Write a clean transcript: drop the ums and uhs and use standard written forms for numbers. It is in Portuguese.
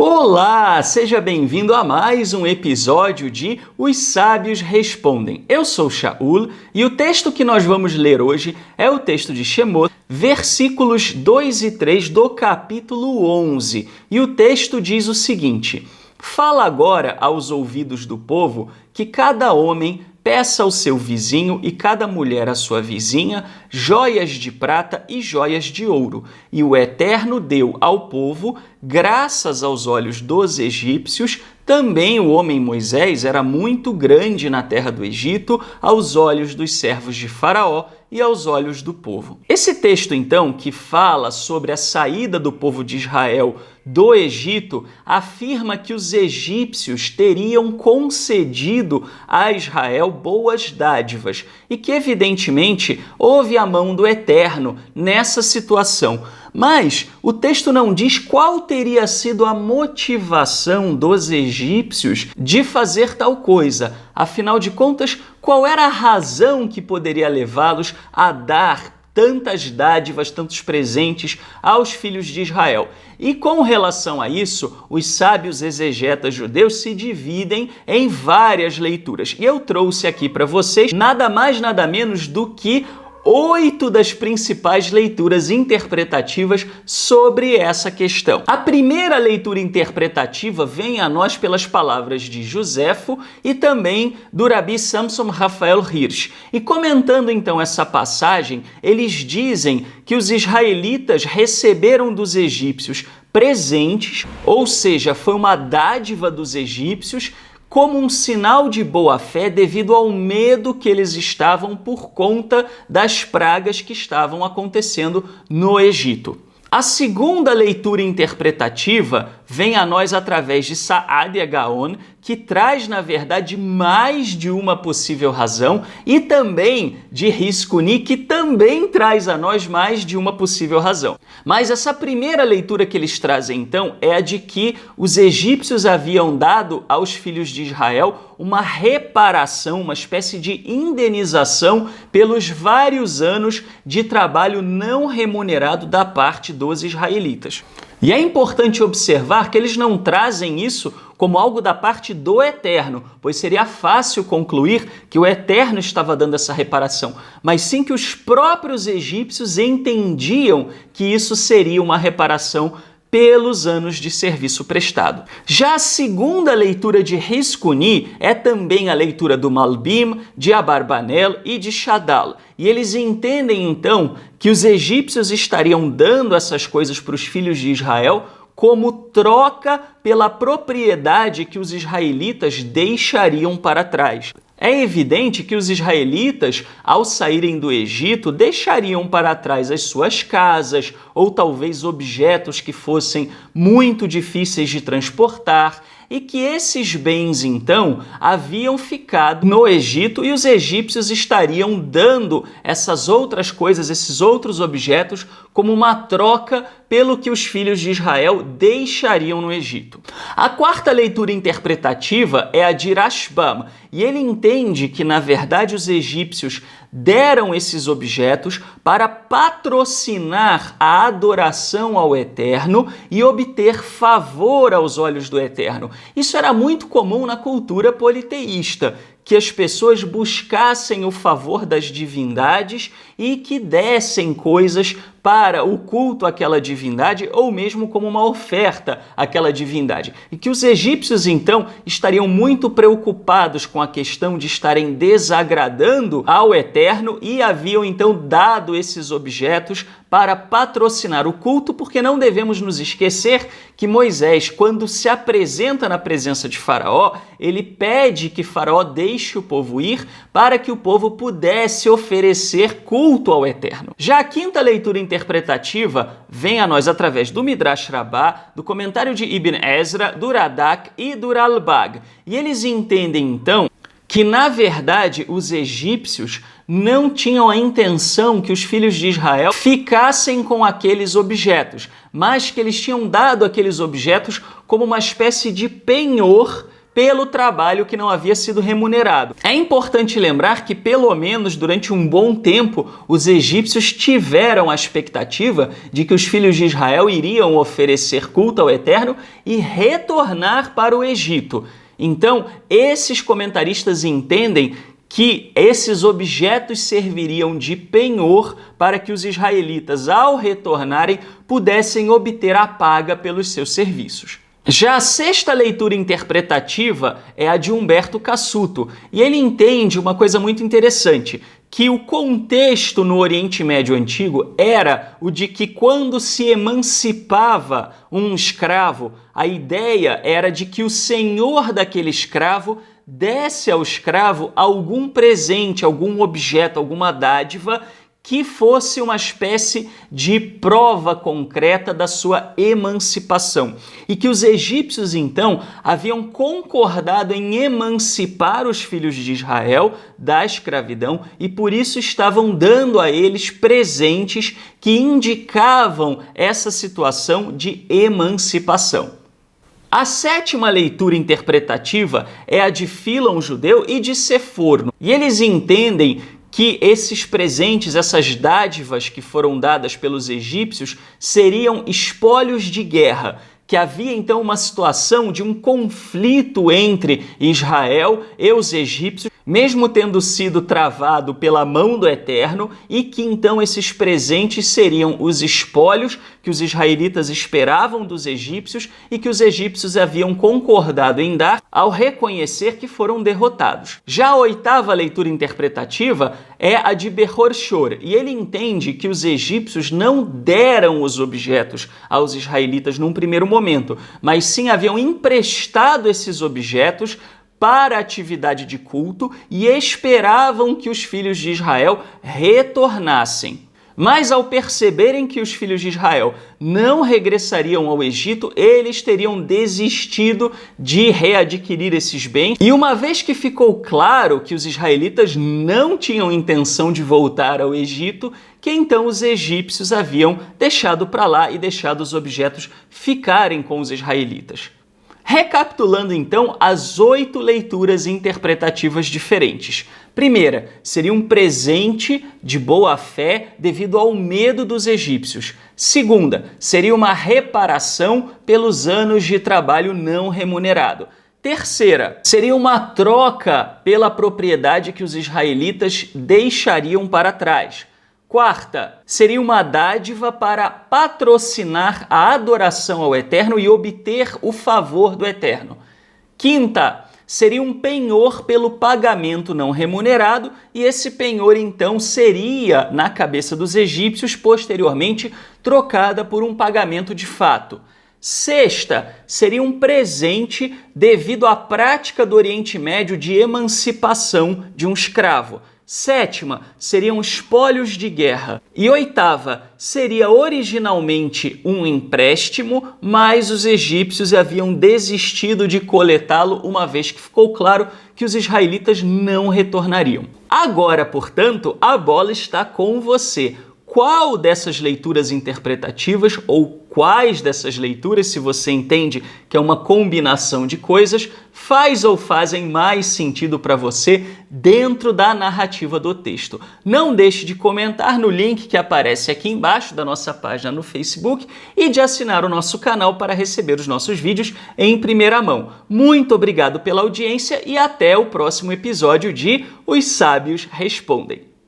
Olá, seja bem-vindo a mais um episódio de Os Sábios Respondem. Eu sou Shaul e o texto que nós vamos ler hoje é o texto de Shemot, versículos 2 e 3 do capítulo 11. E o texto diz o seguinte: Fala agora aos ouvidos do povo que cada homem peça ao seu vizinho e cada mulher à sua vizinha joias de prata e joias de ouro. E o Eterno deu ao povo, graças aos olhos dos egípcios. Também o homem Moisés era muito grande na terra do Egito, aos olhos dos servos de Faraó e aos olhos do povo. Esse texto, então, que fala sobre a saída do povo de Israel do Egito, afirma que os egípcios teriam concedido a Israel boas dádivas e que, evidentemente, houve a mão do Eterno nessa situação. Mas o texto não diz qual teria sido a motivação dos egípcios de fazer tal coisa. Afinal de contas, qual era a razão que poderia levá-los a dar tantas dádivas, tantos presentes aos filhos de Israel? E com relação a isso, os sábios exegetas judeus se dividem em várias leituras. E eu trouxe aqui para vocês nada mais, nada menos do que 8 das principais leituras interpretativas sobre essa questão. A primeira leitura interpretativa vem a nós pelas palavras de Joséfo e também do Rabi Samson Raphael Hirsch. E comentando então essa passagem, eles dizem que os israelitas receberam dos egípcios presentes, ou seja, foi uma dádiva dos egípcios, como um sinal de boa-fé devido ao medo que eles estavam por conta das pragas que estavam acontecendo no Egito. A segunda leitura interpretativa vem a nós através de Saadia Gaon, que traz, na verdade, mais de uma possível razão, e também de Riscuni, que também traz a nós mais de uma possível razão. Mas essa primeira leitura que eles trazem, então, é a de que os egípcios haviam dado aos filhos de Israel uma reparação, uma espécie de indenização pelos vários anos de trabalho não remunerado da parte dos israelitas. E é importante observar que eles não trazem isso como algo da parte do Eterno, pois seria fácil concluir que o Eterno estava dando essa reparação, mas sim que os próprios egípcios entendiam que isso seria uma reparação pelos anos de serviço prestado. Já a segunda leitura de Riscuni é também a leitura do Malbim, de Abarbanel e de Shadal. E eles entendem então que os egípcios estariam dando essas coisas para os filhos de Israel como troca pela propriedade que os israelitas deixariam para trás. É evidente que os israelitas, ao saírem do Egito, deixariam para trás as suas casas ou talvez objetos que fossem muito difíceis de transportar e que esses bens, então, haviam ficado no Egito e os egípcios estariam dando essas outras coisas, esses outros objetos, como uma troca pelo que os filhos de Israel deixariam no Egito. A quarta leitura interpretativa é a de Rashbam, e ele entende que, na verdade, os egípcios deram esses objetos para patrocinar a adoração ao Eterno e obter favor aos olhos do Eterno. Isso era muito comum na cultura politeísta, que as pessoas buscassem o favor das divindades e que dessem coisas para o culto àquela divindade ou mesmo como uma oferta àquela divindade. E que os egípcios, então, estariam muito preocupados com a questão de estarem desagradando ao Eterno e haviam, então, dado esses objetos para patrocinar o culto, porque não devemos nos esquecer que Moisés, quando se apresenta na presença de Faraó, ele pede que Faraó deixe o povo ir para que o povo pudesse oferecer culto ao Eterno. Já a quinta leitura interpretativa vem a nós através do Midrash Rabbah, do comentário de Ibn Ezra, do Radak e do Ralbag. E eles entendem, então, que, na verdade, os egípcios não tinham a intenção que os filhos de Israel ficassem com aqueles objetos, mas que eles tinham dado aqueles objetos como uma espécie de penhor pelo trabalho que não havia sido remunerado. É importante lembrar que, pelo menos durante um bom tempo, os egípcios tiveram a expectativa de que os filhos de Israel iriam oferecer culto ao Eterno e retornar para o Egito. Então, esses comentaristas entendem que esses objetos serviriam de penhor para que os israelitas, ao retornarem, pudessem obter a paga pelos seus serviços. Já a sexta leitura interpretativa é a de Humberto Cassuto, e ele entende uma coisa muito interessante, que o contexto no Oriente Médio Antigo era o de que quando se emancipava um escravo, a ideia era de que o senhor daquele escravo desse ao escravo algum presente, algum objeto, alguma dádiva que fosse uma espécie de prova concreta da sua emancipação. E que os egípcios, então, haviam concordado em emancipar os filhos de Israel da escravidão e por isso estavam dando a eles presentes que indicavam essa situação de emancipação. A sétima leitura interpretativa é a de Filon judeu e de Seforno. E eles entendem que esses presentes, essas dádivas que foram dadas pelos egípcios, seriam espólios de guerra, que havia então uma situação de um conflito entre Israel e os egípcios, mesmo tendo sido travado pela mão do Eterno, e que então esses presentes seriam os espólios que os israelitas esperavam dos egípcios e que os egípcios haviam concordado em dar ao reconhecer que foram derrotados. Já a oitava leitura interpretativa é a de Behor Shor, e ele entende que os egípcios não deram os objetos aos israelitas num primeiro momento, mas sim haviam emprestado esses objetos para a atividade de culto e esperavam que os filhos de Israel retornassem. Mas ao perceberem que os filhos de Israel não regressariam ao Egito, eles teriam desistido de readquirir esses bens. E uma vez que ficou claro que os israelitas não tinham intenção de voltar ao Egito, que então os egípcios haviam deixado para lá e deixado os objetos ficarem com os israelitas. Recapitulando então as 8 leituras interpretativas diferentes. Primeira, seria um presente de boa-fé devido ao medo dos egípcios. Segunda, seria uma reparação pelos anos de trabalho não remunerado. Terceira, seria uma troca pela propriedade que os israelitas deixariam para trás. Quarta, seria uma dádiva para patrocinar a adoração ao Eterno e obter o favor do Eterno. Quinta, seria um penhor pelo pagamento não remunerado, e esse penhor então seria, na cabeça dos egípcios, posteriormente trocada por um pagamento de fato. Sexta, seria um presente devido à prática do Oriente Médio de emancipação de um escravo. Sétima, seriam espólios de guerra. E oitava, seria originalmente um empréstimo, mas os egípcios haviam desistido de coletá-lo uma vez que ficou claro que os israelitas não retornariam. Agora, portanto, a bola está com você. Qual dessas leituras interpretativas ou quais dessas leituras, se você entende que é uma combinação de coisas, faz ou fazem mais sentido para você dentro da narrativa do texto? Não deixe de comentar no link que aparece aqui embaixo da nossa página no Facebook e de assinar o nosso canal para receber os nossos vídeos em primeira mão. Muito obrigado pela audiência e até o próximo episódio de Os Sábios Respondem.